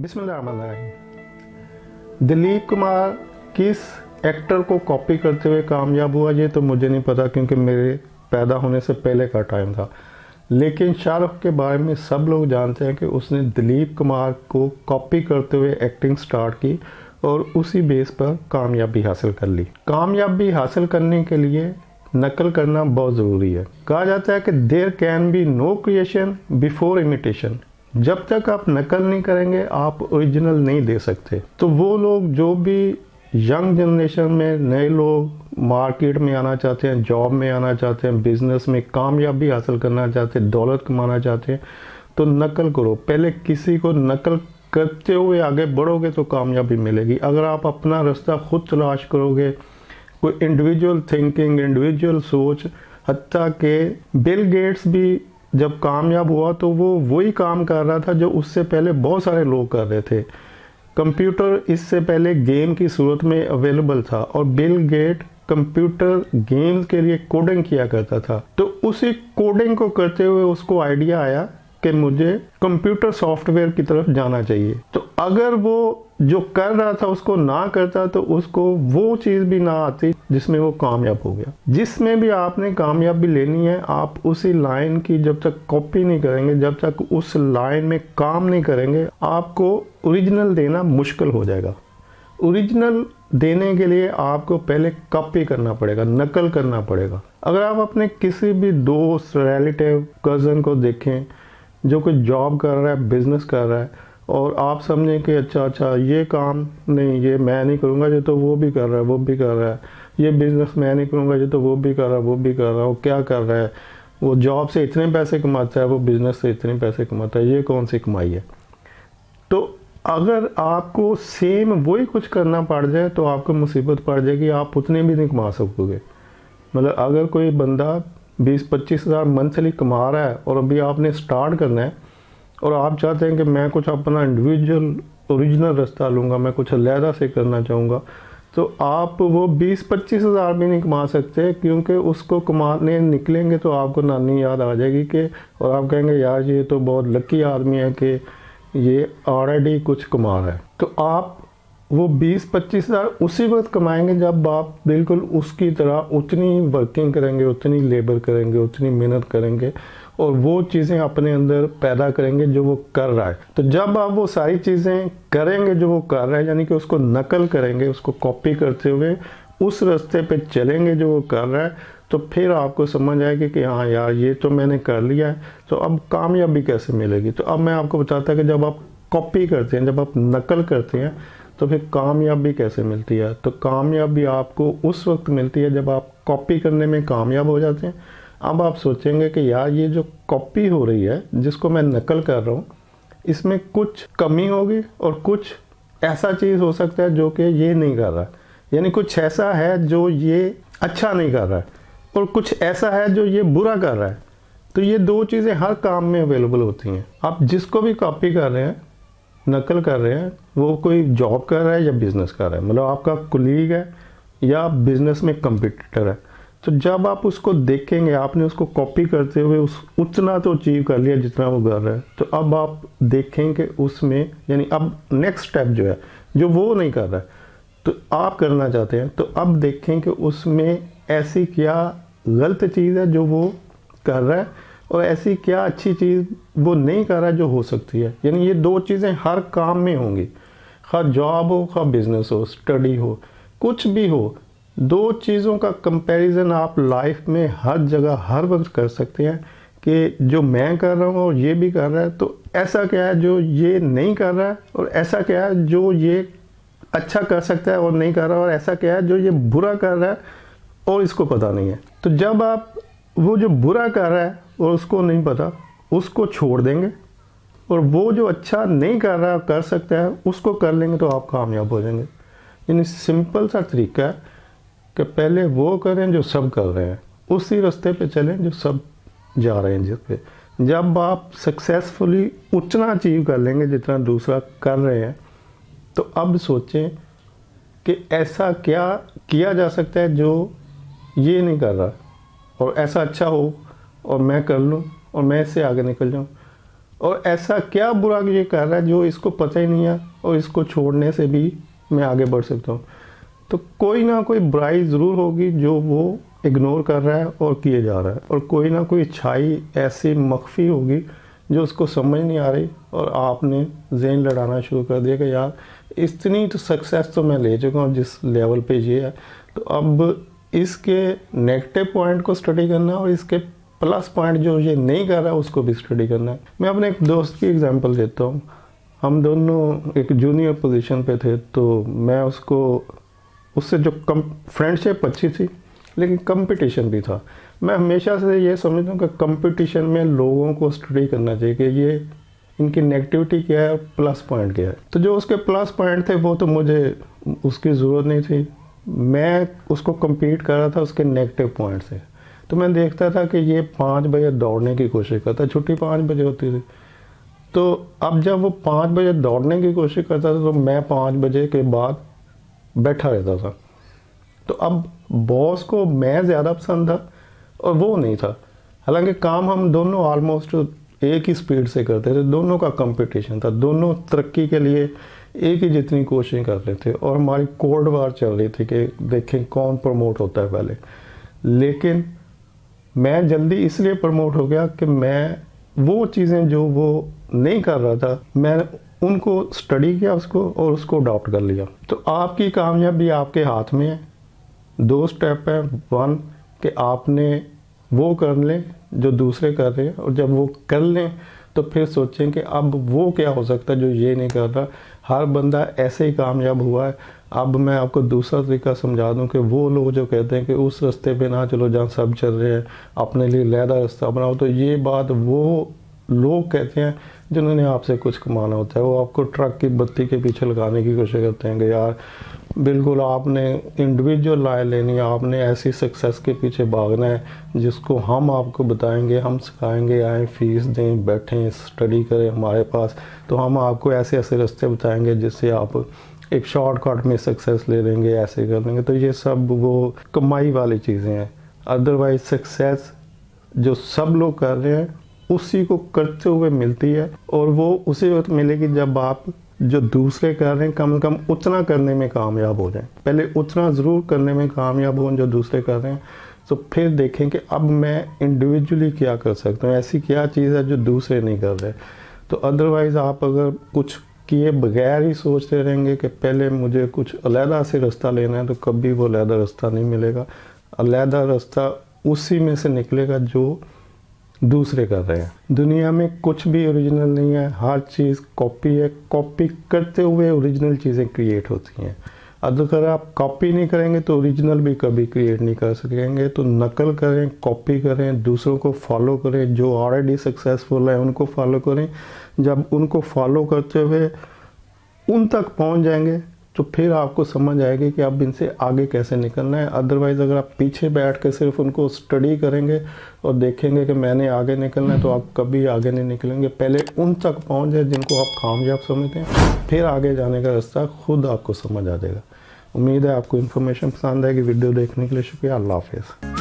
बिस्मिल्लाहिर्रहमानिर्रहीम। दिलीप कुमार किस एक्टर को कॉपी करते हुए कामयाब हुआ ये तो मुझे नहीं पता, क्योंकि मेरे पैदा होने से पहले का टाइम था। लेकिन शाहरुख के बारे में सब लोग जानते हैं कि उसने दिलीप कुमार को कॉपी करते हुए एक्टिंग स्टार्ट की और उसी बेस पर कामयाबी हासिल कर ली। कामयाबी हासिल करने के लिए नकल करना बहुत ज़रूरी है। कहा जाता है कि there can be no creation before imitation. जब तक आप नकल नहीं करेंगे आप ओरिजिनल नहीं दे सकते। तो वो लोग जो भी यंग जनरेशन में नए लोग मार्केट में आना चाहते हैं, जॉब में आना चाहते हैं, बिजनेस में कामयाबी हासिल करना चाहते हैं, दौलत कमाना चाहते हैं, तो नकल करो। पहले किसी को नकल करते हुए आगे बढ़ोगे तो कामयाबी मिलेगी। अगर आप अपना रास्ता खुद तलाश करोगे, कोई इंडिविजुअल थिंकिंग, इंडिविजुअल सोच, हत्ता के बिल गेट्स भी जब कामयाब हुआ तो वो वही काम कर रहा था जो उससे पहले बहुत सारे लोग कर रहे थे। कंप्यूटर इससे पहले गेम की सूरत में अवेलेबल था और बिल गेट कंप्यूटर गेम्स के लिए कोडिंग किया करता था। तो उसी कोडिंग को करते हुए उसको आइडिया आया कि मुझे कंप्यूटर सॉफ्टवेयर की तरफ जाना चाहिए। तो अगर वो जो कर रहा था उसको ना करता तो उसको वो चीज़ भी ना आती जिसमें वो कामयाब हो गया। जिसमें भी आपने कामयाबी लेनी है, आप उसी लाइन की जब तक कॉपी नहीं करेंगे, जब तक उस लाइन में काम नहीं करेंगे, आपको ओरिजिनल देना मुश्किल हो जाएगा। ओरिजिनल देने के लिए आपको पहले कॉपी करना पड़ेगा, नकल करना पड़ेगा। अगर आप अपने किसी भी दोस्त, रिलेटिव, कज़न को देखें जो कोई जॉब कर रहा है, बिजनेस कर रहा है, और आप समझें कि अच्छा ये काम नहीं, ये मैं नहीं करूँगा, ये तो वो भी कर रहा है, वो भी कर रहा है, ये बिज़नेस मैं नहीं करूँगा, ये तो वो भी कर रहा है, वो भी कर रहा है, वो क्या कर रहा है, वो जॉब से इतने पैसे कमाता है, वो बिज़नेस से इतने पैसे कमाता है, ये कौन सी कमाई है। तो अगर आपको सेम वही कुछ करना पड़ जाए तो आपको मुसीबत पड़ जाएगी, आप उतने भी नहीं कमा सकोगे। मतलब अगर कोई बंदा 20-25 हज़ार मंथली कमा रहा है और अभी आपने स्टार्ट करना है और आप चाहते हैं कि मैं कुछ अपना इंडिविजुअल ओरिजिनल रास्ता लूँगा, मैं कुछ अलहदा से करना चाहूँगा, तो आप वो 20-25 हज़ार भी नहीं कमा सकते, क्योंकि उसको कमाने निकलेंगे तो आपको नानी याद आ जाएगी कि, और आप कहेंगे यार ये तो बहुत लकी आदमी है कि ये ऑलरेडी कुछ कमा रहा है। तो आप वो 20-25 हज़ार उसी वक्त कमाएंगे जब आप बिल्कुल उसकी तरह उतनी वर्किंग करेंगे, उतनी लेबर करेंगे, उतनी मेहनत करेंगे और वो चीज़ें अपने अंदर पैदा करेंगे जो वो कर रहा है। तो जब आप वो सारी चीज़ें करेंगे जो वो कर रहा है, यानी कि उसको नकल करेंगे, उसको कॉपी करते हुए उस रास्ते पे चलेंगे जो वो कर रहा है, तो फिर आपको समझ आएगी कि हाँ यार ये तो मैंने कर लिया है, तो अब कामयाबी कैसे मिलेगी। तो अब मैं आपको बताता कि जब आप कॉपी करते हैं, जब आप नकल करते हैं, तो फिर कामयाबी कैसे मिलती है। तो कामयाबी आपको उस वक्त मिलती है जब आप कॉपी करने में कामयाब हो जाते हैं। अब आप सोचेंगे कि यार ये जो कॉपी हो रही है, जिसको मैं नकल कर रहा हूँ, इसमें कुछ कमी होगी और कुछ ऐसा चीज़ हो सकता है जो कि ये नहीं कर रहा है, यानी कुछ ऐसा है जो ये अच्छा नहीं कर रहा है और कुछ ऐसा है जो ये बुरा कर रहा है। तो ये दो चीज़ें हर काम में अवेलेबल होती हैं। आप जिसको भी कॉपी कर रहे हैं, नकल कर रहे हैं, वो कोई जॉब कर रहा है या बिज़नेस कर रहा है, मतलब आपका कुलीग है या बिज़नेस में कंपटीटर है, तो जब आप उसको देखेंगे, आपने उसको कॉपी करते हुए उतना तो अचीव कर लिया जितना वो कर रहा है, तो अब आप देखेंगे उसमें, यानी अब नेक्स्ट स्टेप जो है जो वो नहीं कर रहा है तो आप करना चाहते हैं, तो अब देखें कि उसमें ऐसी क्या गलत चीज़ है जो वो कर रहा है और ऐसी क्या अच्छी चीज़ वो नहीं कर रहा है जो हो सकती है। यानी ये दो चीज़ें हर काम में होंगी, खा जॉब हो, खा बिजनेस हो, स्टडी हो, कुछ भी हो, दो चीज़ों का कंपैरिजन आप लाइफ में हर जगह हर वक्त कर सकते हैं कि जो मैं कर रहा हूँ और ये भी कर रहा है, तो ऐसा क्या है जो ये नहीं कर रहा है और ऐसा क्या है जो ये अच्छा कर सकता है और नहीं कर रहा, और ऐसा क्या है जो ये बुरा कर रहा है और इसको पता नहीं है। तो जब आप वो जो बुरा कर रहा है और उसको नहीं पता, उसको छोड़ देंगे और वो जो अच्छा नहीं कर रहा है कर सकता है उसको कर लेंगे, तो आप कामयाब हो जाएंगे। यानी सिंपल सा तरीका है कि पहले वो करें जो सब कर रहे हैं, उसी रास्ते पे चलें जो सब जा रहे हैं जिस पे। जब आप सक्सेसफुली उतना अचीव कर लेंगे जितना दूसरा कर रहे हैं, तो अब सोचें कि ऐसा क्या किया जा सकता है जो ये नहीं कर रहा और ऐसा अच्छा हो और मैं कर लूँ और मैं इससे आगे निकल जाऊँ। और ऐसा क्या बुरा ये कर रहा है जो इसको पता ही नहीं है, और इसको छोड़ने से भी मैं आगे बढ़ सकता हूँ। तो कोई ना कोई बुराई ज़रूर होगी जो वो इग्नोर कर रहा है और किए जा रहा है, और कोई ना कोई अच्छाई ऐसी मख्फी होगी जो उसको समझ नहीं आ रही, और आपने ज़हन लड़ाना शुरू कर दिया कि यार इतनी तो सक्सेस तो मैं ले चुका हूँ जिस लेवल पे ये है, तो अब इसके नेगेटिव पॉइंट को स्टडी करना है और इसके प्लस पॉइंट जो ये नहीं कर रहा है उसको भी स्टडी करना है। मैं अपने एक दोस्त की एग्जांपल देता हूँ। हम दोनों एक जूनियर पोजीशन पे थे, तो मैं उससे जो फ्रेंडशिप अच्छी थी लेकिन कंपटीशन भी था। मैं हमेशा से ये समझता हूँ कि कंपटीशन में लोगों को स्टडी करना चाहिए कि ये इनकी नेगेटिविटी क्या है और प्लस पॉइंट क्या है। तो जो उसके प्लस पॉइंट थे वो तो मुझे उसकी ज़रूरत नहीं थी, मैं उसको compete कर रहा था उसके नेगेटिव पॉइंट से। तो मैं देखता था कि ये 5 बजे दौड़ने की कोशिश करता, छुट्टी 5 बजे होती थी। तो अब जब वो 5 बजे दौड़ने की कोशिश करता था तो मैं 5 बजे के बाद बैठा रहता था। तो अब बॉस को मैं ज़्यादा पसंद था और वो नहीं था। हालांकि काम हम दोनों ऑलमोस्ट एक ही स्पीड से करते थे, दोनों का कंपटीशन था, दोनों तरक्की के लिए एक ही जितनी कोशिश कर रहे थे, और हमारी कोल्ड वार चल रही थी कि देखें कौन प्रमोट होता है पहले। लेकिन मैं जल्दी इसलिए प्रमोट हो गया कि मैं वो चीज़ें जो वो नहीं कर रहा था मैं उनको स्टडी किया उसको और उसको अडॉप्ट कर लिया। तो आपकी कामयाबी आपके हाथ में है। 2 स्टेप है। 1 कि आपने वो कर लें जो दूसरे कर रहे हैं, और जब वो कर लें तो फिर सोचें कि अब वो क्या हो सकता है जो ये नहीं कर रहा। हर बंदा ऐसे ही कामयाब हुआ है। अब मैं आपको दूसरा तरीका समझा दूं कि वो लोग जो कहते हैं कि उस रास्ते पे ना चलो जहाँ सब चल रहे हैं, अपने लिए लहदा रास्ता बनाओ, तो ये बात वो लोग कहते हैं जिन्होंने आपसे कुछ कमाना होता है। वो आपको ट्रक की बत्ती के पीछे लगाने की कोशिश करते हैं कि यार बिल्कुल आपने इंडिविजुअल राय लेनी है, आपने ऐसी सक्सेस के पीछे भागना है जिसको हम आपको बताएंगे, हम सिखाएंगे, आए फीस दें, बैठें, स्टडी करें हमारे पास, तो हम आपको ऐसे ऐसे रास्ते बताएंगे जिससे आप एक शॉर्टकट में सक्सेस ले लेंगे, ऐसे कर लेंगे। तो ये सब वो कमाई वाली चीज़ें हैं। अदरवाइज सक्सेस जो सब लोग कर रहे हैं उसी को करते हुए मिलती है, और वो उसी वक्त मिलेगी जब आप जो दूसरे कर रहे हैं कम से कम उतना करने में कामयाब हो जाएं। पहले उतना ज़रूर करने में कामयाब हों जो दूसरे कर रहे हैं, तो फिर देखें कि अब मैं इंडिविजुअली क्या कर सकता हूँ, ऐसी क्या चीज़ है जो दूसरे नहीं कर रहे। तो अदरवाइज़ आप अगर कुछ किए बगैर ही सोचते रहेंगे कि पहले मुझे कुछ अलहदा से रास्ता लेना है, तो कभी वो अलहदा रास्ता नहीं मिलेगा। अलहदा रास्ता उसी में से निकलेगा जो दूसरे कर रहे हैं। दुनिया में कुछ भी ओरिजिनल नहीं है, हर चीज़ कॉपी है। कॉपी करते हुए ओरिजिनल चीज़ें क्रिएट होती हैं। अगर आप कॉपी नहीं करेंगे तो ओरिजिनल भी कभी क्रिएट नहीं कर सकेंगे। तो नकल करें, कॉपी करें, दूसरों को फॉलो करें, जो ऑलरेडी सक्सेसफुल है उनको फॉलो करें। जब उनको फॉलो करते हुए उन तक पहुंच जाएंगे तो फिर आपको समझ आएगी कि अब इनसे आगे कैसे निकलना है। अदरवाइज़ अगर आप पीछे बैठ के सिर्फ उनको स्टडी करेंगे और देखेंगे कि मैंने आगे निकलना है, तो आप कभी आगे नहीं निकलेंगे। पहले उन तक पहुंच जाए जिनको आप कामयाब समझते हैं, फिर आगे जाने का रास्ता खुद आपको समझ आ जाएगा। उम्मीद है आपको इन्फॉर्मेशन पसंद आएगी। वीडियो देखने के लिए शुक्रिया। अल्लाह हाफिज़।